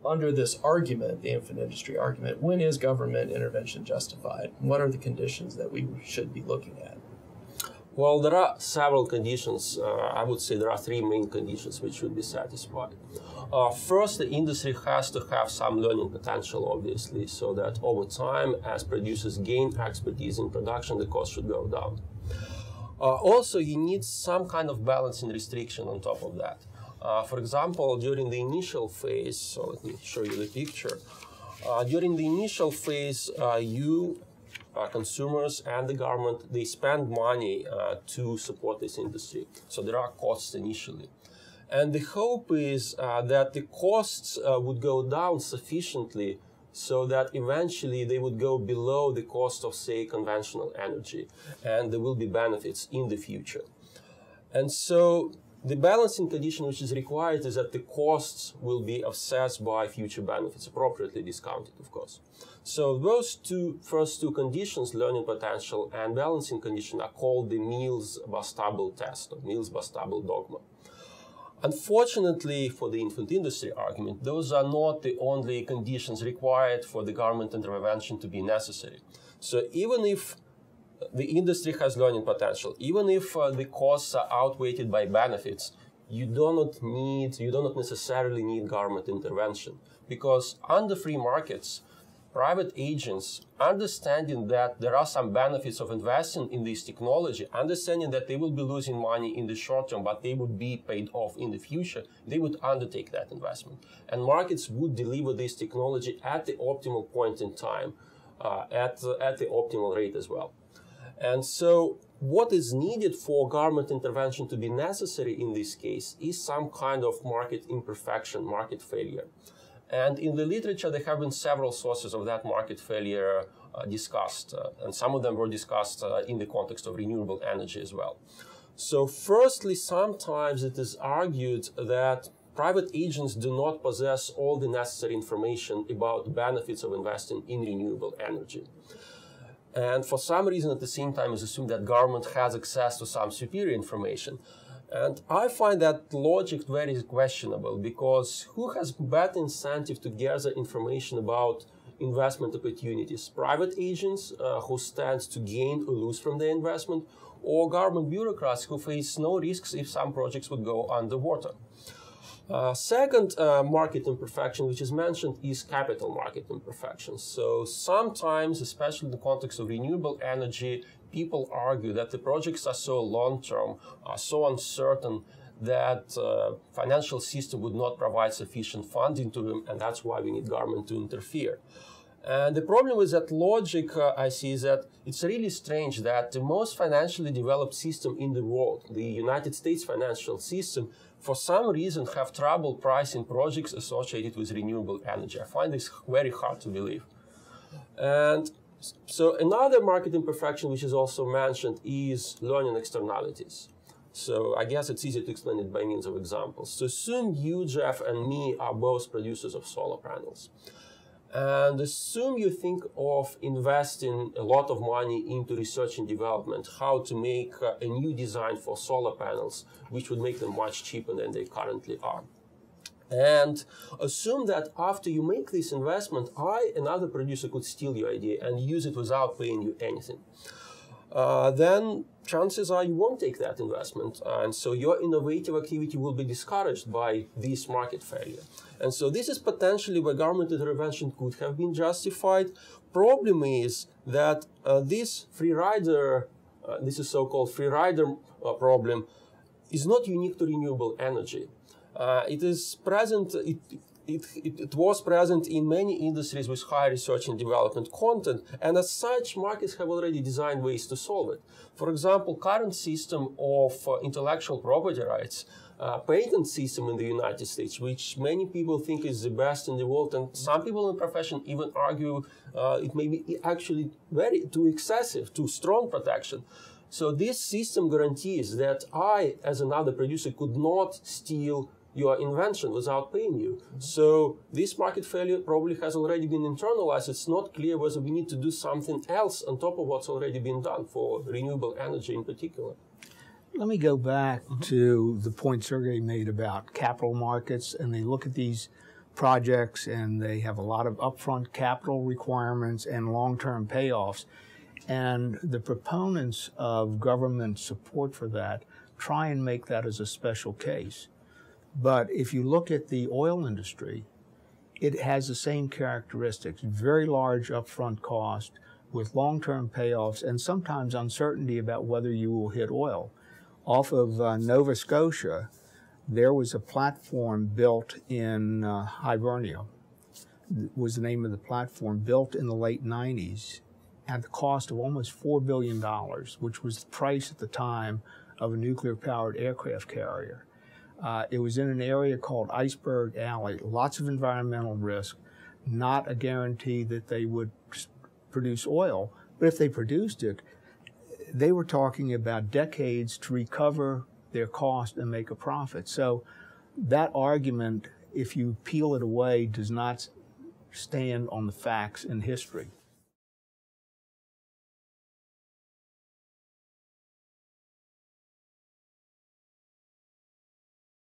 under this argument, the infant industry argument, when is government intervention justified? What are the conditions that we should be looking at? Well, there are several conditions. I would say there are three main conditions which should be satisfied. First, the industry has to have some learning potential, obviously, so that over time, as producers gain expertise in production, the cost should go down. Also, you need some kind of balancing restriction on top of that. For example, during the initial phase, so let me show you the picture. During the initial phase, consumers and the government, they spend money to support this industry. So there are costs initially. And the hope is that the costs would go down sufficiently so that eventually they would go below the cost of, say, conventional energy, and there will be benefits in the future. And so the balancing condition which is required is that the costs will be offset by future benefits, appropriately discounted, of course. So those first two conditions, learning potential and balancing condition, are called the Mills-Bastable test, or Mills-Bastable dogma. Unfortunately, for the infant industry argument, those are not the only conditions required for the government intervention to be necessary. So even if the industry has learning potential, even if the costs are outweighed by benefits, you do not necessarily need government intervention, because under free markets, private agents, understanding that there are some benefits of investing in this technology, understanding that they will be losing money in the short term, but they would be paid off in the future, they would undertake that investment. And markets would deliver this technology at the optimal point in time, at the optimal rate as well. And so what is needed for government intervention to be necessary in this case is some kind of market imperfection, market failure. And in the literature, there have been several sources of that market failure discussed, and some of them were discussed in the context of renewable energy as well. So firstly, sometimes it is argued that private agents do not possess all the necessary information about the benefits of investing in renewable energy. And for some reason, at the same time, it's assumed that government has access to some superior information. And I find that logic very questionable, because who has better incentive to gather information about investment opportunities? Private agents who stand to gain or lose from their investment, or government bureaucrats who face no risks if some projects would go underwater? Second market imperfection, which is mentioned, is capital market imperfection. So sometimes, especially in the context of renewable energy, people argue that the projects are so long-term, are so uncertain, that financial system would not provide sufficient funding to them, and that's why we need government to interfere. And the problem with that logic, I see, is that it's really strange that the most financially developed system in the world, the United States financial system, for some reason have trouble pricing projects associated with renewable energy. I find this very hard to believe. And so another market imperfection which is also mentioned is learning externalities. So I guess it's easy to explain it by means of examples. So assume you, Jeff, and me are both producers of solar panels. And assume you think of investing a lot of money into research and development, how to make a new design for solar panels, which would make them much cheaper than they currently are. And assume that after you make this investment, another producer, could steal your idea and use it without paying you anything. Then chances are you won't take that investment. And so your innovative activity will be discouraged by this market failure. And so this is potentially where government intervention could have been justified. Problem is that this is so-called free rider problem, is not unique to renewable energy. It is present. It was present in many industries with high research and development content, and as such, markets have already designed ways to solve it. For example, current system of intellectual property rights, patent system in the United States, which many people think is the best in the world, and some people in the profession even argue it may be actually too excessive, too strong protection. So this system guarantees that I, as another producer, could not steal your invention without paying you. So this market failure probably has already been internalized. It's not clear whether we need to do something else on top of what's already been done for renewable energy in particular. Let me go back to the point Sergey made about capital markets, and they look at these projects, and they have a lot of upfront capital requirements and long-term payoffs. And the proponents of government support for that try and make that as a special case. But if you look at the oil industry, it has the same characteristics: very large upfront cost with long-term payoffs and sometimes uncertainty about whether you will hit oil. Off of Nova Scotia, there was a platform built in Hibernia, was the name of the platform, built in the late 90s at the cost of almost $4 billion, which was the price at the time of a nuclear-powered aircraft carrier. It was in an area called Iceberg Alley, lots of environmental risk, not a guarantee that they would produce oil, but if they produced it, they were talking about decades to recover their cost and make a profit. So that argument, if you peel it away, does not stand on the facts in history.